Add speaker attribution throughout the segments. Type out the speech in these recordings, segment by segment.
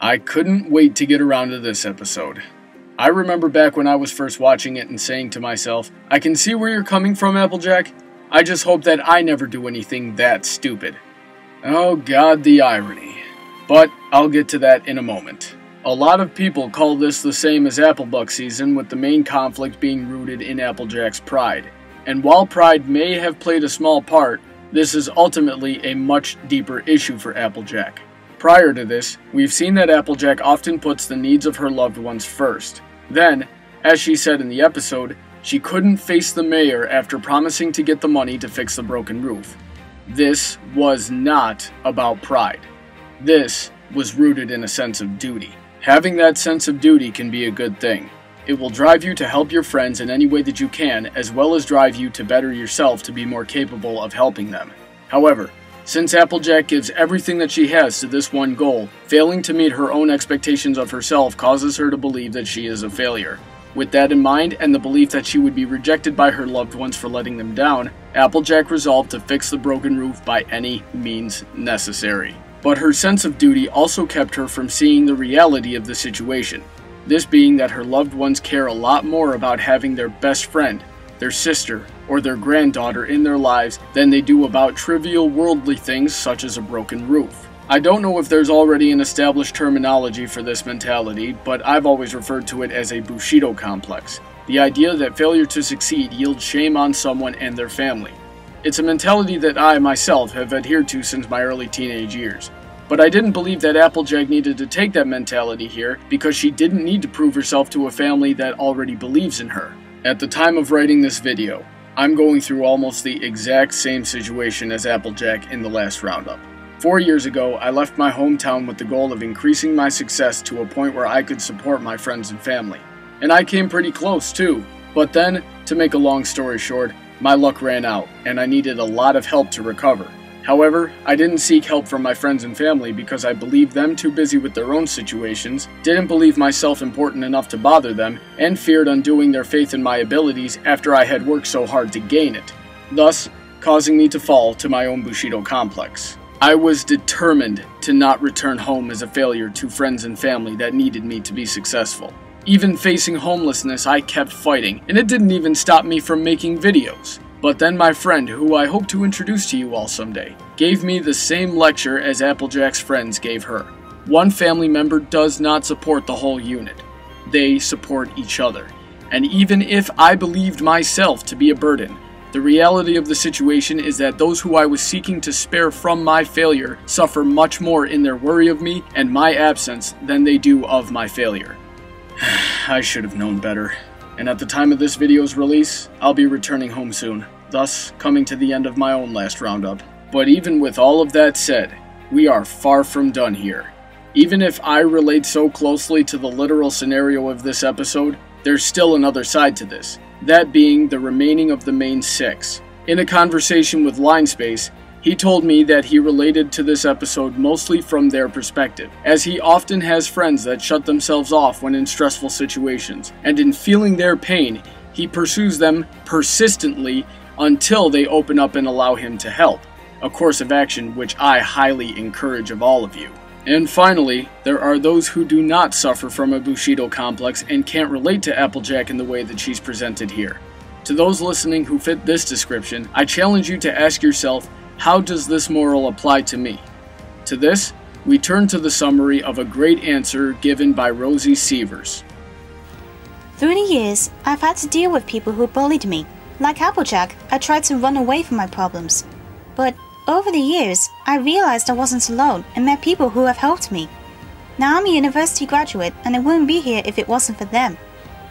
Speaker 1: I couldn't wait to get around to this episode. I remember back when I was first watching it and saying to myself, I can see where you're coming from, Applejack. I just hope that I never do anything that stupid. Oh god, the irony. But I'll get to that in a moment. A lot of people call this the same as Applebuck season, with the main conflict being rooted in Applejack's pride. And while pride may have played a small part, this is ultimately a much deeper issue for Applejack. Prior to this, we've seen that Applejack often puts the needs of her loved ones first. Then, as she said in the episode, she couldn't face the mayor after promising to get the money to fix the broken roof. This was not about pride. This was rooted in a sense of duty. Having that sense of duty can be a good thing. It will drive you to help your friends in any way that you can, as well as drive you to better yourself to be more capable of helping them. However, since Applejack gives everything that she has to this one goal, failing to meet her own expectations of herself causes her to believe that she is a failure. With that in mind, and the belief that she would be rejected by her loved ones for letting them down, Applejack resolved to fix the broken roof by any means necessary. But her sense of duty also kept her from seeing the reality of the situation. This being that her loved ones care a lot more about having their best friend, their sister, or their granddaughter in their lives than they do about trivial worldly things such as a broken roof. I don't know if there's already an established terminology for this mentality, but I've always referred to it as a Bushido complex. The idea that failure to succeed yields shame on someone and their family. It's a mentality that I, myself, have adhered to since my early teenage years. But I didn't believe that Applejack needed to take that mentality here because she didn't need to prove herself to a family that already believes in her. At the time of writing this video, I'm going through almost the exact same situation as Applejack in the last Roundup. 4 years ago, I left my hometown with the goal of increasing my success to a point where I could support my friends and family. And I came pretty close too. But then, to make a long story short, my luck ran out, and I needed a lot of help to recover. However, I didn't seek help from my friends and family because I believed them too busy with their own situations, didn't believe myself important enough to bother them, and feared undoing their faith in my abilities after I had worked so hard to gain it, thus causing me to fall to my own Bushido complex. I was determined to not return home as a failure to friends and family that needed me to be successful. Even facing homelessness, I kept fighting, and it didn't even stop me from making videos. But then my friend, who I hope to introduce to you all someday, gave me the same lecture as Applejack's friends gave her. One family member does not support the whole unit. They support each other. And even if I believed myself to be a burden, the reality of the situation is that those who I was seeking to spare from my failure suffer much more in their worry of me and my absence than they do of my failure. I should have known better. And at the time of this video's release, I'll be returning home soon, thus coming to the end of my own last Roundup. But even with all of that said, we are far from done here. Even if I relate so closely to the literal scenario of this episode, there's still another side to this, that being the remaining of the main 6. In a conversation with Linespace, he told me that he related to this episode mostly from their perspective, as he often has friends that shut themselves off when in stressful situations, and in feeling their pain, he pursues them persistently until they open up and allow him to help, a course of action which I highly encourage of all of you. And finally, there are those who do not suffer from a Bushido complex and can't relate to Applejack in the way that she's presented here. To those listening who fit this description, I challenge you to ask yourself, how does this moral apply to me? To this, we turn to the summary of a great answer given by Rosie Sievers.
Speaker 2: Through the years, I've had to deal with people who bullied me. Like Applejack, I tried to run away from my problems. But over the years, I realized I wasn't alone and met people who have helped me. Now I'm a university graduate and I wouldn't be here if it wasn't for them.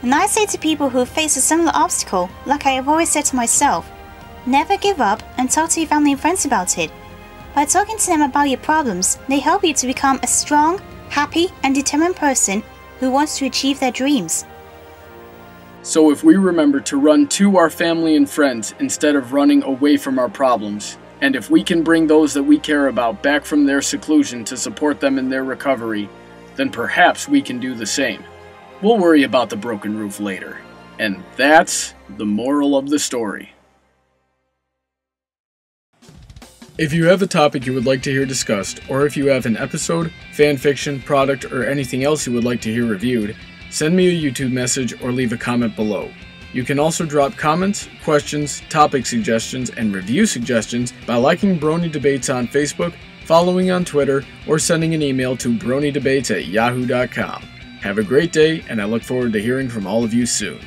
Speaker 2: And I say to people who face a similar obstacle, like I have always said to myself, never give up and talk to your family and friends about it. By talking to them about your problems, they help you to become a strong, happy, and determined person who wants to achieve their dreams.
Speaker 1: So if we remember to run to our family and friends instead of running away from our problems, and if we can bring those that we care about back from their seclusion to support them in their recovery, then perhaps we can do the same. We'll worry about the broken roof later. And that's the moral of the story. If you have a topic you would like to hear discussed, or if you have an episode, fanfiction, product, or anything else you would like to hear reviewed, send me a YouTube message or leave a comment below. You can also drop comments, questions, topic suggestions, and review suggestions by liking Brony Debates on Facebook, following on Twitter, or sending an email to bronydebates@yahoo.com. Have a great day, and I look forward to hearing from all of you soon.